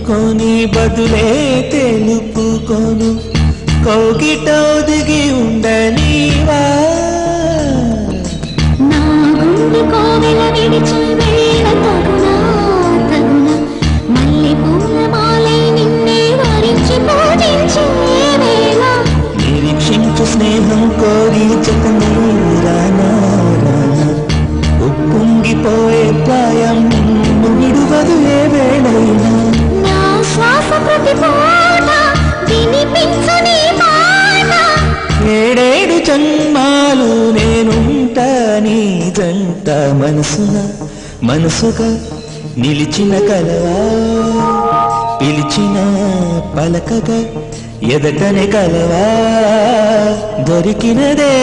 తెలుసుకొని బదులే తెలుపుకొను కౌగిట ఒదిగి ఉండనీవా నా గుండె కోవెల విడిచి వేళ తగునా తగునా మల్లె పూల మాలై నిన్నే వరించి పూజించే వేళ నిరీక్షించు స్నేహం కోరి జతనే రానా రానా ఉప్పొంగిపోయే ప్రాయం విడువదు ఏ వేళైనా నా శ్వాస ప్రతి పూట వినిపించు నీ మాట ఏడేడు జన్మాలు నేనుంటా నీ జంట మనసుగా నిలిచిన కలవా పిలిచిన పలకగా ఎదటనే కలవా దొరికినదే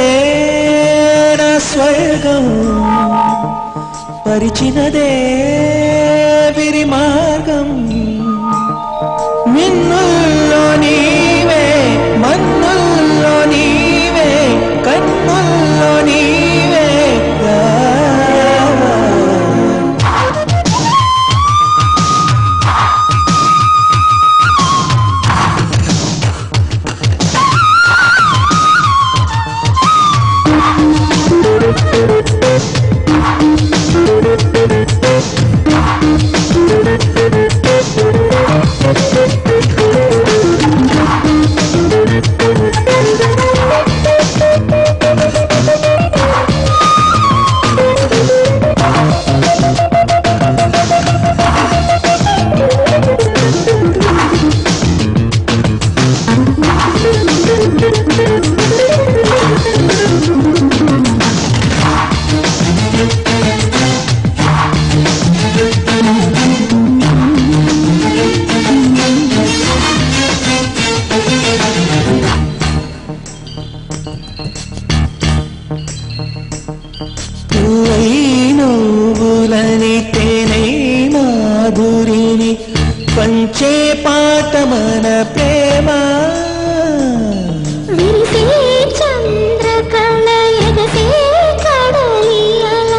నా స్వర్గం పరిచినదే విరి మార్గం మిన్నుల్లో నీవే మన్నుల్లో నీవే కన్నుల్లో నీవే నువ్వులని తేనై మాధురిని పంచే పాట మన ప్రేమ విరిసే చంద్రకళ ఎగసే కడలియల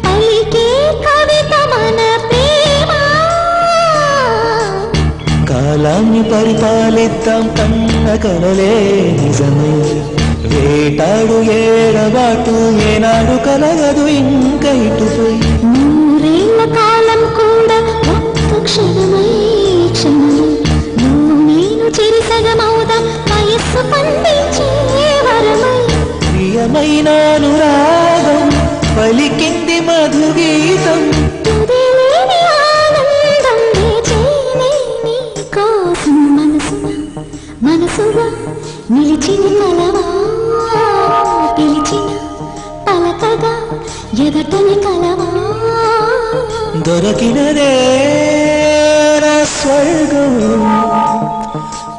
పలికే కవిత మన ప్రేమ కాలాన్ని పరిపాలిద్దాం కన్న కలలే నిజమై వేటాడు ఏడబాటు ఏనాడు కలగదు ఇంకా ఇటుపోయి నూరేళ్ల కాలం కూడా ఒక్క క్షణమై క్షణమై నువ్వు నేను చెరిసగమవుదాం వయస్సు పండించే వరమై ప్రియమైన అనురాగం పలికింది మధుగీతం తుదిలేని ఆనందం వేచేనే నీ కోసం మనసుగా నిలిచిన కలవా పిలిచిన పలకగా ఎదటని కలవా దొరకినదే నా స్వర్గం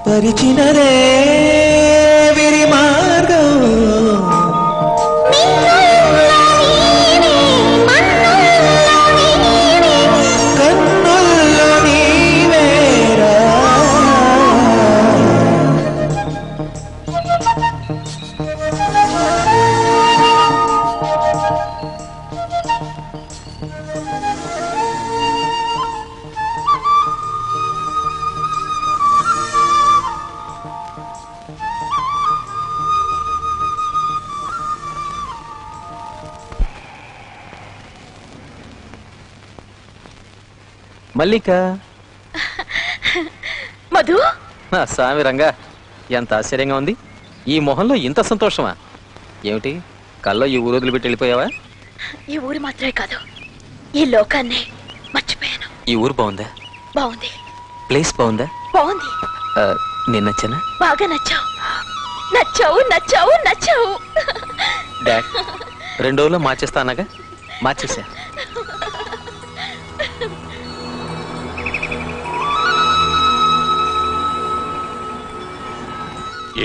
పరిచినదే విరి మార్గం కన్నుల్లో నీవేరా మల్లిక మధు స్వామి రంగా ఎంత ఆశ్చర్యంగా ఉంది ఈ మొహంలో ఇంత సంతోషమా ఏమిటి కల్లో ఈ ఊరు వదిలిపెట్టి వెళ్ళిపోయావా ఈ ఊరు మాత్రమే కాదు ఈ లోకాన్ని మర్చిపోయాను ఈ ఊరు బాగుందా బాగుంది ప్లేస్ బాగుందా బాగుంది నేను నచ్చనా బాగా నచ్చావు నచ్చావు నచ్చావు నచ్చావు డాడ్ 2 రోజుల్లో మార్చేస్తా అన్నగా మార్చేసా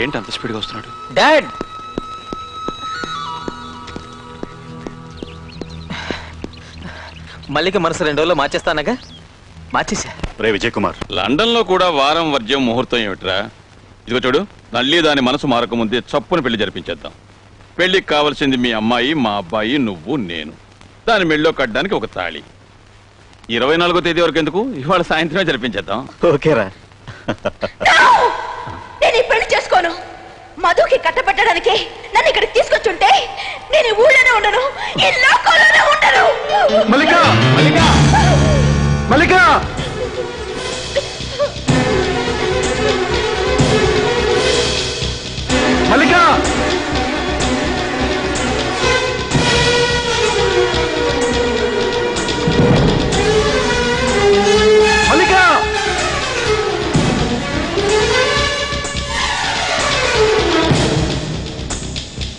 ఏంటి అంత స్పీడ్గా వస్తున్నాడు డాడ్ మల్లిక మనసు 2 రోజుల్లో మార్చేస్తానగా మార్చేసా రే విజయ్ కుమార్ లండన్ లో కూడా వారం వర్జ్యం ముహూర్తం ఏమిట్రా ఇదిగో చూడు నల్లి దాని మనసు మారకముందే చప్పున పెళ్లి జరిపించేద్దాం పెళ్లికి కావాల్సింది మీ అమ్మాయి మా అబ్బాయి నువ్వు నేను దాని మెళ్ళో కట్టడానికి ఒక తాళి 24వ తేదీ వరకు ఎందుకు, ఇవాళ సాయంత్రమే జరిపించేద్దాం. ఓకేరా. నేను ఈ పెళ్లి చేసుకోను. మధుకి కట్టబెట్టడానికి నన్ను ఇక్కడికి తీసుకొచ్చుంటే నేను ఈ ఊళ్ళోనే ఉండను, ఈ లోకంలోనే ఉండను. మల్లిక మల్లిక మల్లిక మల్లిక మల్లిక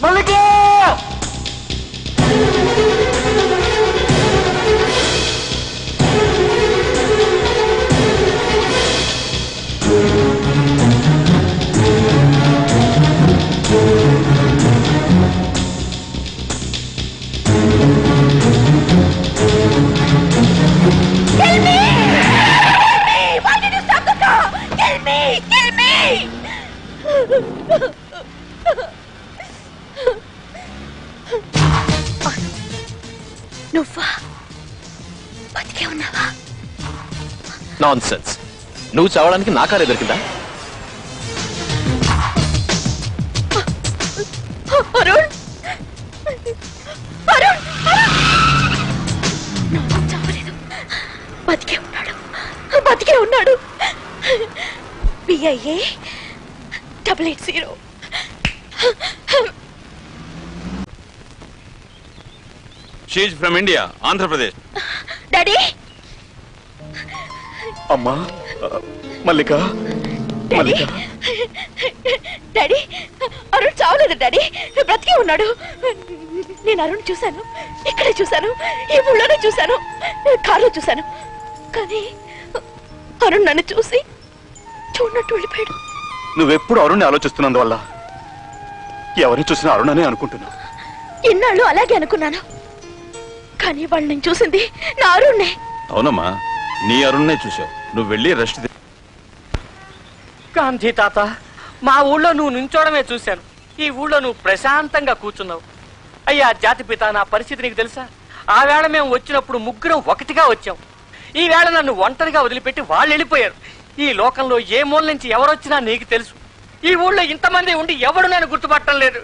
మల్లిక నువ్వా? బతికే ఉన్నావా? నాన్సెన్స్. నువ్వు చావడానికి నా కారే దొరికిందా? అరుణ్, అరుణ్, అరుణ్ చావలేదు, బతికే ఉన్నాడు, బతికే ఉన్నాడు. BIA 880. She's from India, Andhra Pradesh. Daddy, అమ్మా మల్లిక డాడీ, మల్లిక డాడీ, అరుణ్ చావలేదు డాడీ, బ్రతికే ఉన్నాడు. నేను అరుణ్ చూశాను, ఇక్కడే చూశాను, ఈ ఊళ్ళోనే చూశాను, కారులో చూశాను. కానీ అరుణ్ నన్ను చూసి చూడనట్టు వెళ్ళిపోయాడు. నువ్వెప్పుడు అరుణ్ని ఆలోచిస్తున్నందువల్ల ఎవరిని చూసినా అరుణనే అనుకుంటున్నా. ఇన్నాళ్ళు అలాగే అనుకున్నాను, కానీ వాళ్ళు నేను చూసింది నా అరుణ్నే. అవునమ్మా, నీ అరుణ్నే చూసావు. నువ్వు వెళ్ళి రెస్ట్. గాంధీ తాత, మా ఊళ్ళో నువ్వు నుంచోడమే చూశాను, ఈ ఊళ్ళో నువ్వు ప్రశాంతంగా కూర్చున్నావు. అయ్యా జాతిపిత, నా పరిస్థితి నీకు తెలుసా? ఆ వేళ మేము వచ్చినప్పుడు ముగ్గురం ఒకటిగా వచ్చాం. ఈ వేళ నన్ను ఒంటరిగా వదిలిపెట్టి వాళ్ళు వెళ్ళిపోయారు. ఈ లోకంలో ఏ మూల నుంచి ఎవరొచ్చినా నీకు తెలుసు. ఈ ఊళ్ళో ఇంతమంది ఉండి ఎవడు నేను గుర్తుపట్టడం లేదు.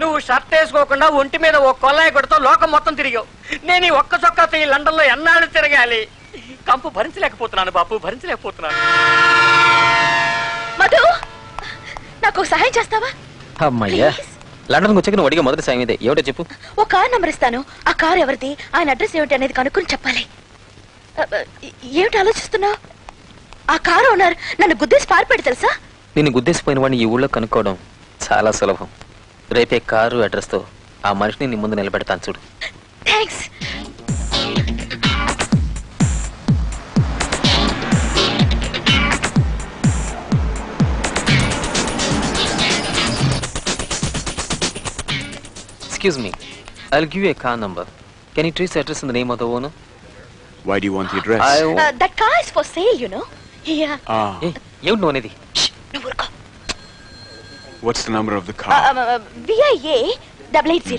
నువ్వు షర్ట్ వేసుకోకుండా ఒంటి మీద ఓ కొల్లాయి కొడుతూ లోకం మొత్తం తిరిగావు. నేను ఈ ఒక్క చొక్కాతో ఈ లండన్లో ఎన్నాళ్ళు తిరగాలి? కంపు భరించలేకపోతున్నాను బాపు, భరించలేకపోతున్నాను. మధు, నాకు సహాయం చేస్తావా? అమ్మయ్యా, లండన్కి వచ్చాక నువ్వు అడిగే మొదటి సాయం ఇదే. ఏమిటో చెప్పు. ఓ కార్ నంబర్ ఇస్తాను, ఆ కార్ ఎవరిది, ఆయన అడ్రస్ ఏమిటి అనేది కనుక్కొని చెప్పాలి. ఏమిటి ఆలోచిస్తున్నావు? ఆ కారు ఓనర్ నన్ను గుద్దేసి పారిపెట్టి తెలుసా? నిన్ను గుద్దేసిపోయిన వాడిని ఈ ఊళ్ళో కనుక్కోవడం చాలా సులభం. రేపే కారు అడ్రస్తో ఆ మనిషిని నీ ముందు నిలబెడతాను చూడు. Thanks. Excuse me, I'll give you a car number. Can you trace the address in the name of the owner? Why do you want the address? That car is for sale, you know. Yeah. ఏమిటి నువ్వు అనేది? నువ్వు ఊరుకో. What's the number of the car? BIA 880.